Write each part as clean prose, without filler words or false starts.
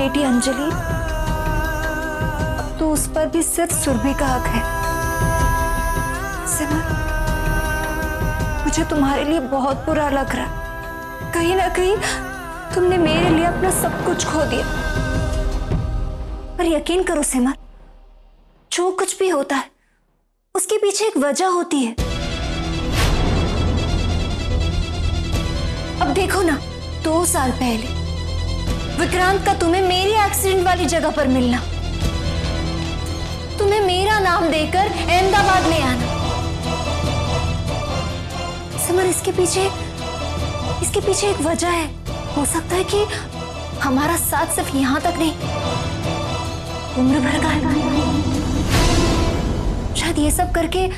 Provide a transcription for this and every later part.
बेटी अंजलि, अब तो उस पर भी सिर्फ सुरभि का हक है। सिमर, मुझे तुम्हारे लिए बहुत बुरा लग रहा। कहीं ना कहीं तुमने मेरे लिए अपना सब कुछ खो दिया। पर यकीन करो सिमर, जो कुछ भी होता है उसके पीछे एक वजह होती है। अब देखो ना, 2 साल पहले विक्रांत का तुम्हें मेरी एक्सीडेंट वाली जगह पर मिलना, तुम्हें मेरा नाम देकर अहमदाबाद ले आना। समर, इसके पीछे एक वजह है। हो सकता है कि हमारा साथ सिर्फ यहां तक नहीं, उम्र भर का है। शायद ये सब करके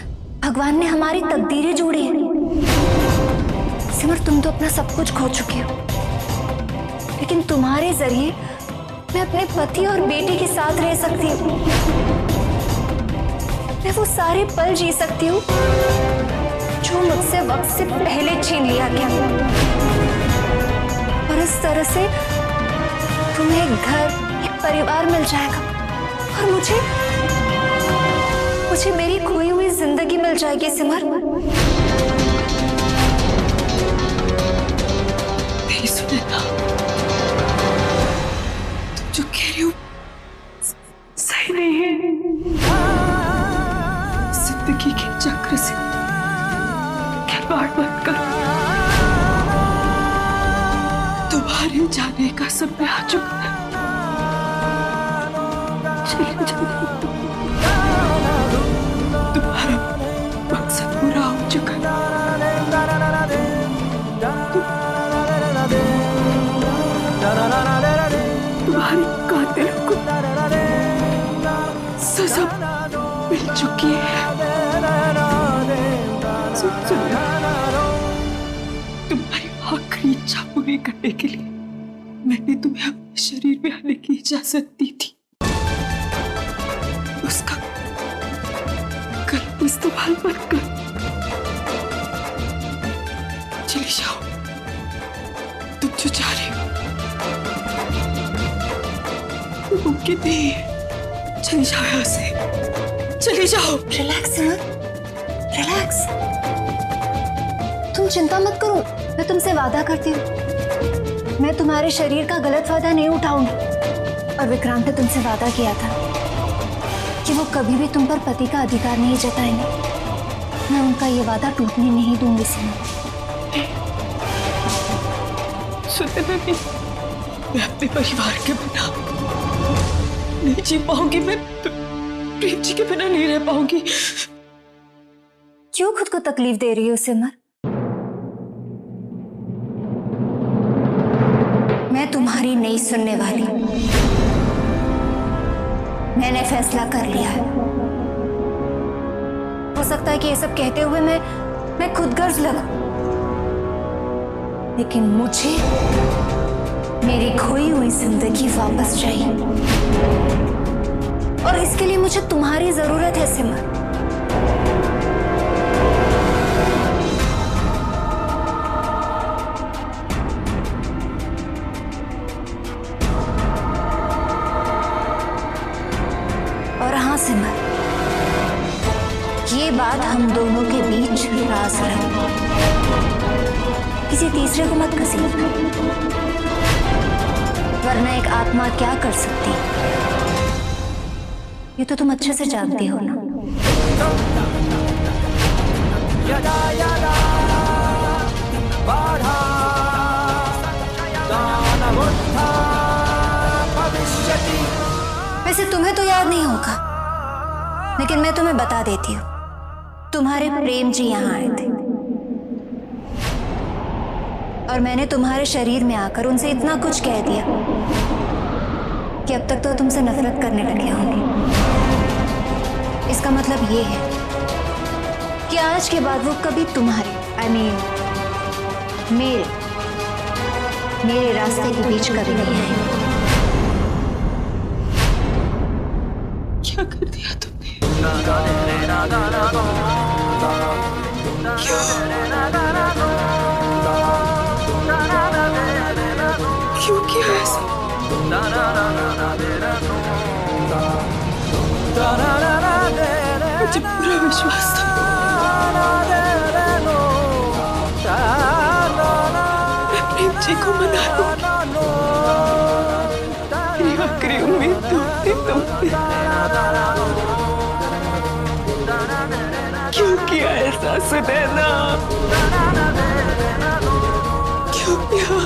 भगवान ने हमारी तकदीरें जोड़ी हैं। सिमर, तुम तो अपना सब कुछ खो चुके हो, लेकिन तुम्हारे जरिए मैं अपने पति और बेटे के साथ रह सकती हूँ। मैं वो सारे पल जी सकती हूँ जो मुझसे वक्त से पहले छीन लिया गया। और इस तरह से तुम्हें एक घर, एक परिवार मिल जाएगा, और मुझे मेरी खोई हुई जिंदगी मिल जाएगी। सिमर, नहीं सुनना, तुम जो कह रही हो सही नहीं है। जिंदगी के चक्र से खिलवाड़ मत करो। तुम्हारे जाने का समय आ चुका है। चले जाओ, तुम्हारा मकसद पूरा हो चुका है। तुम्हारी कातिलों को सजा मिल चुकी है। तुम्हारी आखिरी इच्छा पूरी करने के लिए मैंने तुम्हें अपने शरीर में आने की इजाजत दी थी। उसका गलत इस्तेमाल मत कर। चली जाओ, तुम जो जा रही हो मुमकिन नहीं है। चली जाओ यहाँ से, चली जाओ। रिलैक्स सिमर, रिलैक्स। तुम चिंता मत करो, मैं तुमसे वादा करती हूँ, मैं तुम्हारे शरीर का गलत फायदा नहीं उठाऊंगी। और विक्रांत ने तुमसे वादा किया था कि वो कभी भी तुम पर पति का अधिकार नहीं जताएंगे। मैं उनका ये वादा टूटने नहीं दूंगी सिमर। सुनते नहीं, मैं अपने परिवार के बिना नहीं जी पाऊंगी। मैं प्रेम जी के बिना नहीं रह पाऊंगी। क्यों खुद को तकलीफ दे रही हो सिमर? मैं तुम्हारी नहीं सुनने वाली। मैंने फैसला कर लिया है। हो सकता है कि ये सब कहते हुए मैं खुद गर्ज लगूं, लेकिन मुझे मेरी खोई हुई जिंदगी वापस चाहिए, और इसके लिए मुझे तुम्हारी जरूरत है सिमर। और हाँ सिमर, ये बात हम दोनों के बीच राज रहे, किसी तीसरे को मत घसीटना, वरना एक आत्मा क्या कर सकती है ये तो तुम अच्छे से जानती हो ना। वैसे तुम्हें तो याद नहीं होगा, लेकिन मैं तुम्हें बता देती हूँ, तुम्हारे प्रेम जी यहाँ आए थे, और मैंने तुम्हारे शरीर में आकर उनसे इतना कुछ कह दिया कि अब तक तो तुमसे नफरत करने लगे होंगे। इसका मतलब ये है कि आज के बाद वो कभी तुम्हारे मेरे रास्ते के बीच कभी नहीं आएंगे। क्या कर दिया तुमने? क्यों किया ऐसा? मुझे पूरा विश्वास था मैं प्रेम जी को मना लूंगी। मेरी आखिरी उम्मीद टूटती टूटती। क्यों किया ऐसा सुनैना? क्यों किया?